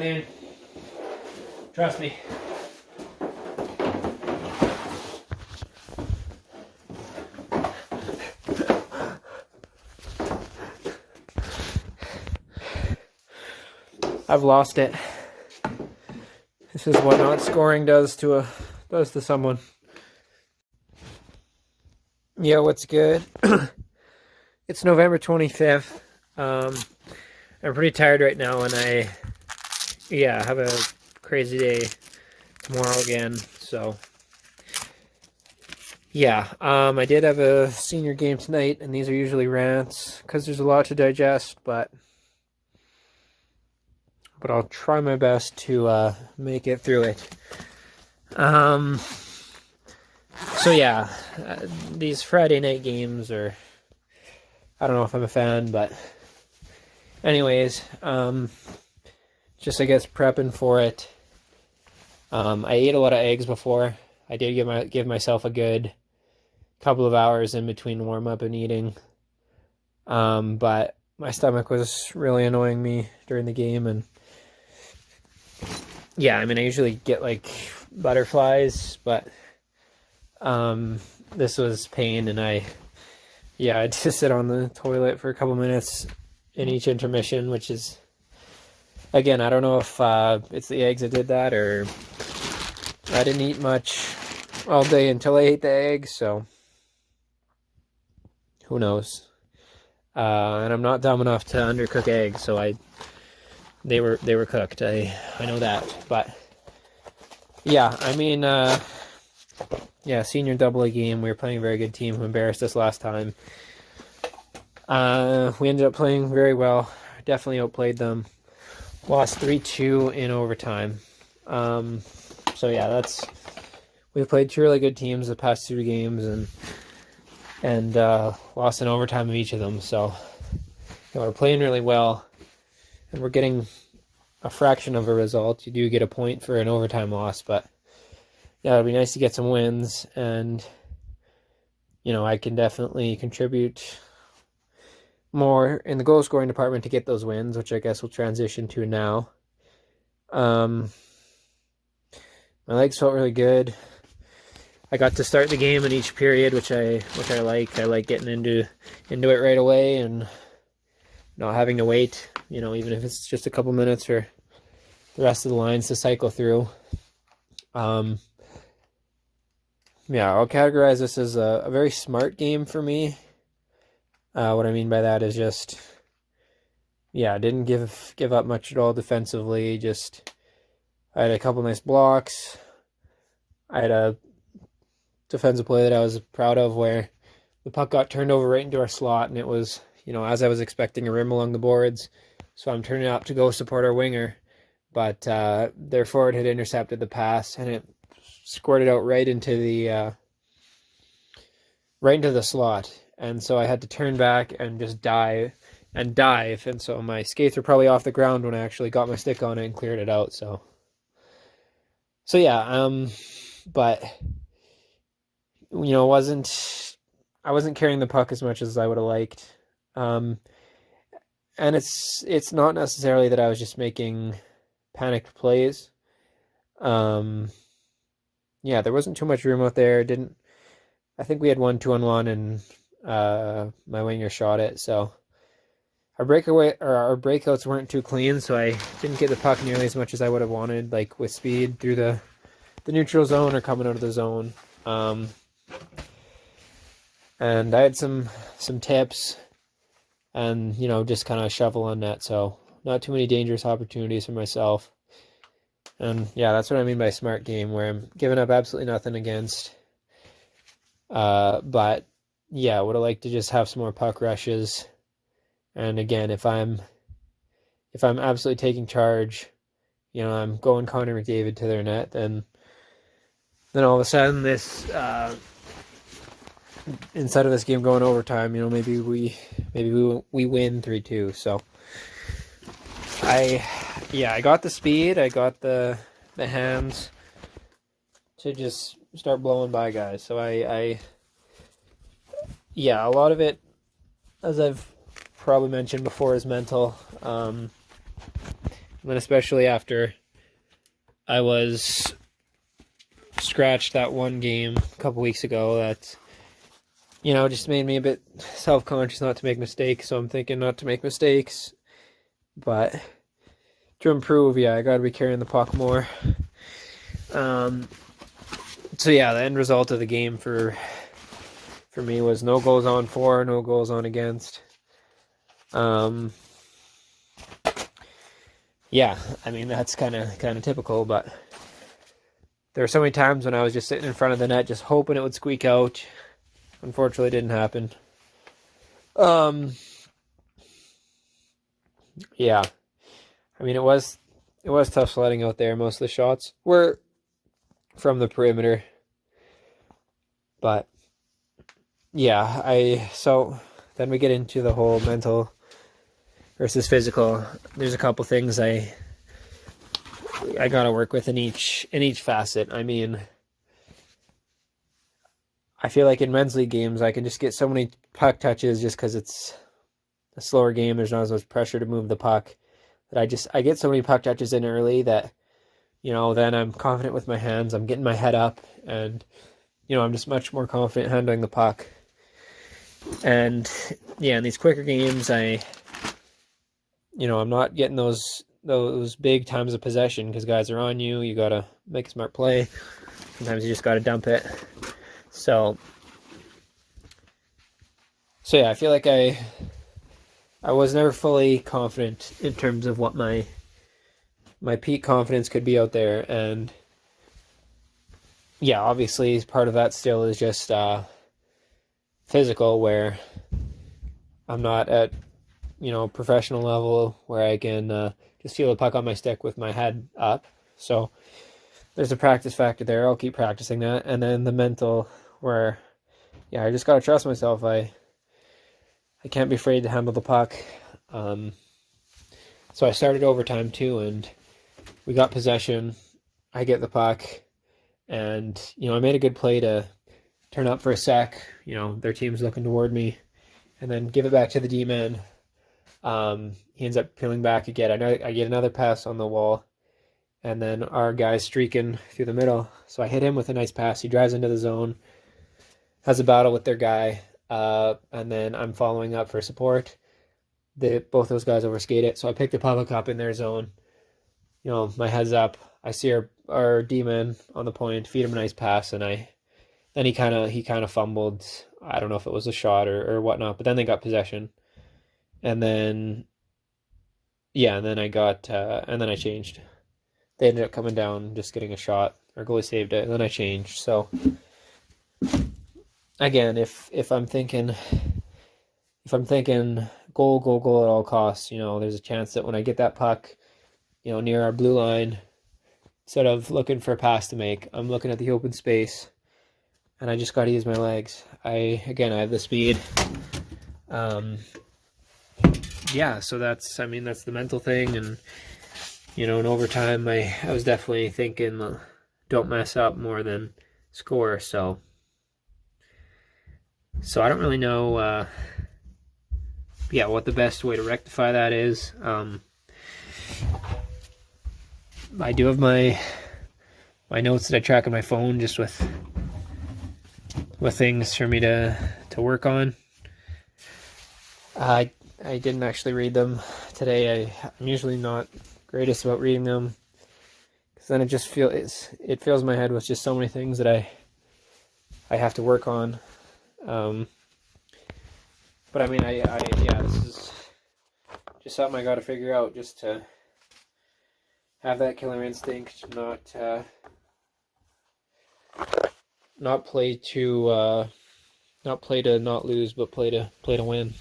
going in. Trust me. I've lost it. This is what not scoring does to someone. Yeah, what's good? It's November 25th. I'm pretty tired right now, and I have a crazy day tomorrow again. So yeah, I did have a senior game tonight, and these are usually rants because there's a lot to digest, but I'll try my best to make it through it. So yeah, these Friday night games are, I don't know if I'm a fan, but anyways, just I guess prepping for it. I ate a lot of eggs before. I did give myself a good couple of hours in between warm up and eating. But my stomach was really annoying me during the game, and yeah, I mean, I usually get like butterflies, but this was pain, and I had to sit on the toilet for a couple minutes in each intermission, which is, again, I don't know if it's the eggs that did that, or I didn't eat much all day until I ate the eggs, so who knows. And I'm not dumb enough to undercook eggs, so they were cooked. I know that, but yeah, I mean, senior double A game. We were playing a very good team who embarrassed us last time. We ended up playing very well. Definitely outplayed them. Lost 3-2 in overtime. So yeah, we've played two really good teams the past two games, and lost in overtime of each of them. So yeah, we're playing really well, and we're getting a fraction of a result. You do get a point for an overtime loss, but yeah, it'd be nice to get some wins, and I can definitely contribute more in the goal scoring department to get those wins, which I guess we'll transition to now. My legs felt really good. I got to start the game in each period, which I like. I like getting into it right away and not having to wait, even if it's just a couple minutes for the rest of the lines to cycle through. I'll categorize this as a very smart game for me. What I mean by that is just, I didn't give up much at all defensively. Just, I had a couple nice blocks. I had a defensive play that I was proud of where the puck got turned over right into our slot, and it was, as I was expecting, a rim along the boards. So I'm turning up to go support our winger, but their forward had intercepted the pass, and it squirted out right into the slot. And so I had to turn back and just dive. And so my skates were probably off the ground when I actually got my stick on it and cleared it out. So yeah, but I wasn't carrying the puck as much as I would have liked. And it's not necessarily that I was just making panicked plays. There wasn't too much room out there. I think we had 1 2-on-1, and my winger shot it. So our breakouts weren't too clean, so I didn't get the puck nearly as much as I would have wanted, like with speed through the neutral zone or coming out of the zone. And I had some tips, and just kind of shovel on net, so not too many dangerous opportunities for myself. And yeah, that's what I mean by smart game, where I'm giving up absolutely nothing against. But yeah, would have liked to just have some more puck rushes. And again, if I'm absolutely taking charge, I'm going Connor McDavid to their net, then all of a sudden this instead of this game going overtime, maybe we win 3-2. So I got the speed, I got the hands to just start blowing by guys. So a lot of it, as I've probably mentioned before, is mental. And especially after I was scratched that one game a couple weeks ago that, just made me a bit self-conscious not to make mistakes. So I'm thinking not to make mistakes, but to improve, I got to be carrying the puck more. So yeah, the end result of the game for me was no goals on for, no goals on against. Yeah, I mean that's kind of typical, but there were so many times when I was just sitting in front of the net, just hoping it would squeak out. Unfortunately, it didn't happen. Yeah, I mean it was tough sledding out there. Most of the shots were from the perimeter, but yeah, so then we get into the whole mental versus physical. There's a couple things I gotta work with in each facet. I mean, I feel like in men's league games I can just get so many puck touches just because it's a slower game. There's not as much pressure to move the puck. That I get so many puck touches in early that, then I'm confident with my hands. I'm getting my head up, and I'm just much more confident handling the puck. And yeah, in these quicker games, I'm not getting those big times of possession because guys are on you. You gotta make a smart play. Sometimes you just gotta dump it. So yeah, I feel like I was never fully confident in terms of what my peak confidence could be out there. And yeah, obviously part of that still is just physical, where I'm not at professional level where I can just feel the puck on my stick with my head up. So there's a practice factor there. I'll keep practicing that. And then the mental, where I just gotta trust myself. I can't be afraid to handle the puck. So I started overtime too, and we got possession. I get the puck, and I made a good play to turn up for a sec. Their team's looking toward me, and then give it back to the D-man. He ends up peeling back again. I get another pass on the wall, and then our guy's streaking through the middle. So I hit him with a nice pass. He drives into the zone, has a battle with their guy, and then I'm following up for support. Both those guys overskate it, so I pick the puck up in their zone. My head's up. I see our D-man on the point, feed him a nice pass, and then he kind of fumbled. I don't know if it was a shot or whatnot, but then they got possession. And then, and then I changed. They ended up coming down, just getting a shot. Our goalie saved it, and then I changed. So, again, if I'm thinking goal at all costs, there's a chance that when I get that puck, near our blue line, instead of looking for a pass to make, I'm looking at the open space, and I just got to use my legs. I have the speed. So that's the mental thing. And in overtime I was definitely thinking don't mess up more than score. So I don't really know what the best way to rectify that is. I do have my notes that I track on my phone, just with things for me to work on. I didn't actually read them today. I'm usually not greatest about reading them, because then it fills my head with just so many things that I have to work on. But this is just something I got to figure out, just to have that killer instinct, not play to not lose, but play to win.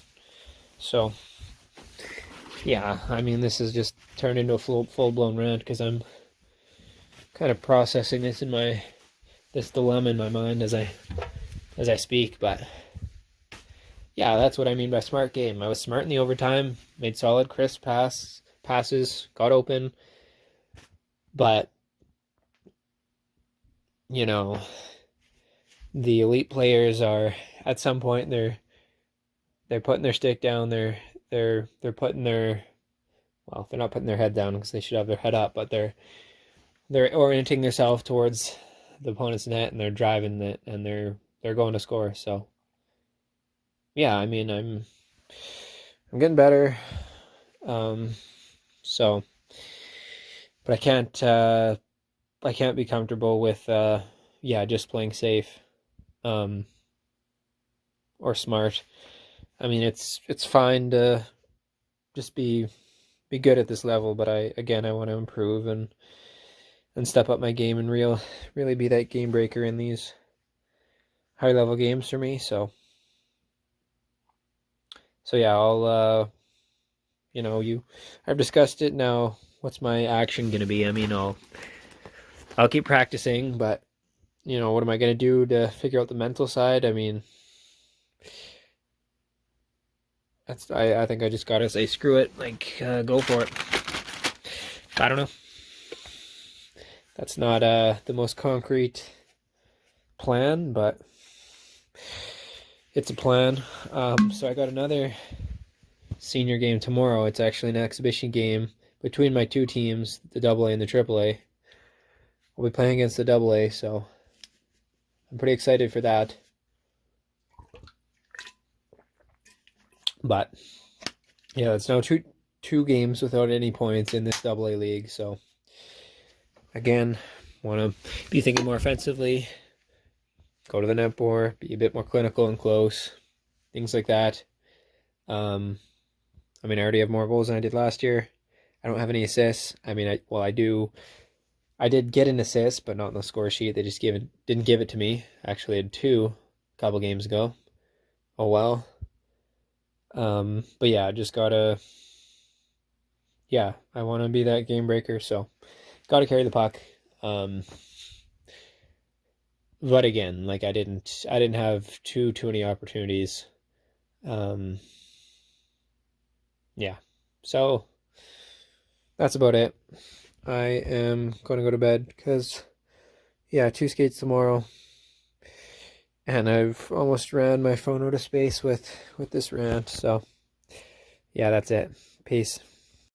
So, this has just turned into a full-blown rant, because I'm kind of processing this this dilemma in my mind as I speak. But yeah, that's what I mean by smart game. I was smart in the overtime, made solid, crisp passes, got open, but the elite players are, at some point, they're putting their stick down. They're putting their well, they're not putting their head down because they should have their head up, but they're orienting themselves towards the opponent's net and they're driving it and they're going to score. So yeah, I mean I'm getting better. So but I can't be comfortable with just playing safe or smart. I mean it's fine to just be good at this level, but I want to improve and step up my game and really be that game breaker in these high level games for me. So yeah, I'll I've discussed it now. What's my action gonna be? I mean, I'll keep practicing, but what am I gonna do to figure out the mental side? I mean, I think I just gotta say screw it, like go for it. I don't know. That's not the most concrete plan, but it's a plan. So I got another senior game tomorrow. It's actually an exhibition game between my two teams, the AA and the AAA. I'll be playing against the AA, so I'm pretty excited for that. But yeah, it's now two games without any points in this AA league. So again, want to be thinking more offensively, go to the net more, be a bit more clinical and close, things like that. I mean, I already have more goals than I did last year. I don't have any assists. I mean, I do. I did get an assist, but not on the score sheet. They just didn't give it to me. Actually, I had two a couple games ago. Oh well. But yeah, I just gotta. Yeah, I want to be that game breaker, so gotta carry the puck. But again, like I didn't have too many opportunities. Yeah, so that's about it. I am going to go to bed because, yeah, 2 skates tomorrow. And I've almost ran my phone out of space with this rant. So, yeah, that's it. Peace.